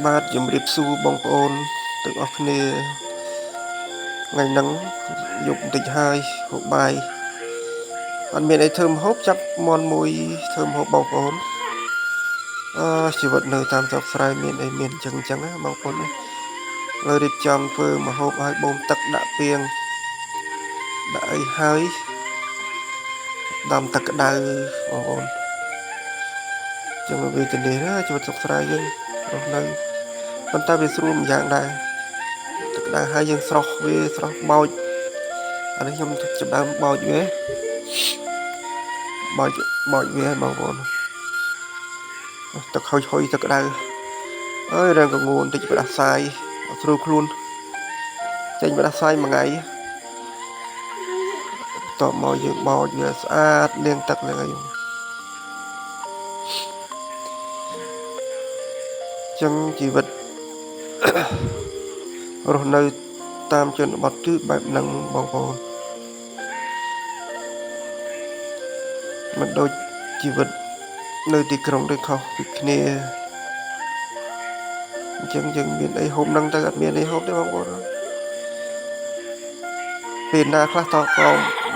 បាទជំរាបសួរបងប្អូនទាំងអស់គ្នាថ្ងៃហ្នឹងយប់បន្តិចហើយហូបបាយអត់មានអីធ្វើម្ហូបចាប់មន់មួយធ្វើម្ហូបបងប្អូនជីវិតនៅតាមស្រុកស្រែមានអីមានអញ្ចឹងណាបងប្អូនណាលើរៀបចំធ្វើម្ហូបឲ្យបូមទឹកដាក់ពាងដាក់អីហើយដាំទឹកក្តៅបងប្អូនចឹងវាទៅនេះណាជីវិតស្រុកស្រែយើងរស់នៅប៉ុន្តែវាស្រួលមួយយ៉ាងដែរទឹកក្តៅហើយយើងស្រោះវាស្រោះបោចអានេះខ្ញុំចាប់ដើមបោចវាបោចវាបងប្អូនទឹកហុយទឹកក្តៅអើយរឿងកងួនតិចបដាសាយស្រួលខ្លួនចេញបដាសាយមួយថ្ងៃតបមកយើងបោចវាស្អាតលាងទឹកលាងអីចឹងជីវិតរស់នៅតាមជនបទគឺបែបហ្នឹងបងប្អូនមិនដូចជីវិតនៅទីក្រុងដូចខុសពីគ្នាអញ្ចឹងយើងមានអីហូបហ្នឹងទៅអត់មានអីហូបទេបងប្អូនពេលណាខ្លះតក៏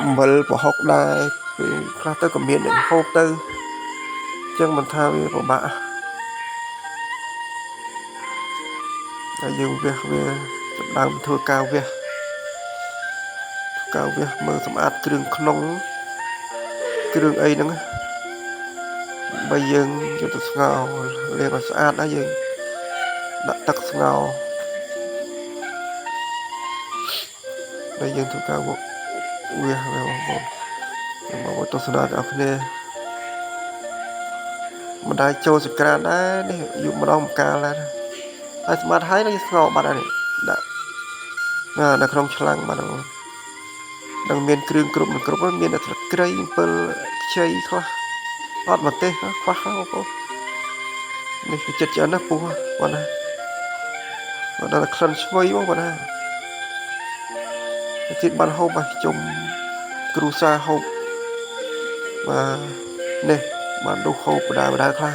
អំបិលប្រហុកដែរពេលខ្លះទៅក៏មានអីហូបទៅអញ្ចឹងមិនថាវាពិបាកតែយើងវះវាចាប់ដើមធ្វើការវះមើលសម្អាតគ្រឿងក្នុងគ្រឿងអីហ្នឹងបើយើងយកទៅស្ងោរលាងឲ្យស្អាតហើយយើងដាក់ទឹកស្ងោរហើយយើងធ្វើការវះបងប្អូនមកទស្សនាដល់គ្នាមិនដែរចូលសក្រានដែរនេះយកម្ដងម្កាលដែរហើយស្មាតហើយនឹងស្ងោរបាត់ហើយដាក់នៅក្នុងឆ្លាំងបាត់ហ្នឹងនឹងមានគ្រឿងគ្រប់មានតែស្លឹកគ្រៃ7ខ្ចីខ្លះអត់មកទេខ្វះខ្លះបងប្អូននេះគឺចិត្តច្រើនណាស់ពូបងណាអត់ដល់ក្លិនឈ្ងុយបងណាទៀតបានហូបឲ្យជុំគ្រូសាហូបបាទនេះបានដុសហូបបដាខ្លះ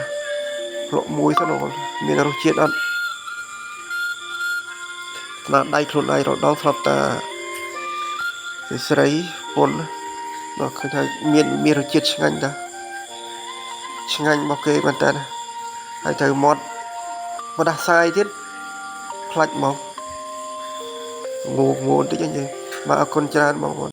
ភ្លក់មួយទៅមានរសជាតិអត់ស្នាដៃខ្លួនឯងរដងស្រាប់តាស្រីពុនដល់ឃើញថាមានរសជាតិឆ្ងាញ់តាឆ្ងាញ់មកគេមែនតើហើយទៅមាត់បដាសាយទៀតផ្លាច់មកងូបន្តិចអញ្ចឹងបាទអរគុណច្រើនបងប្អូន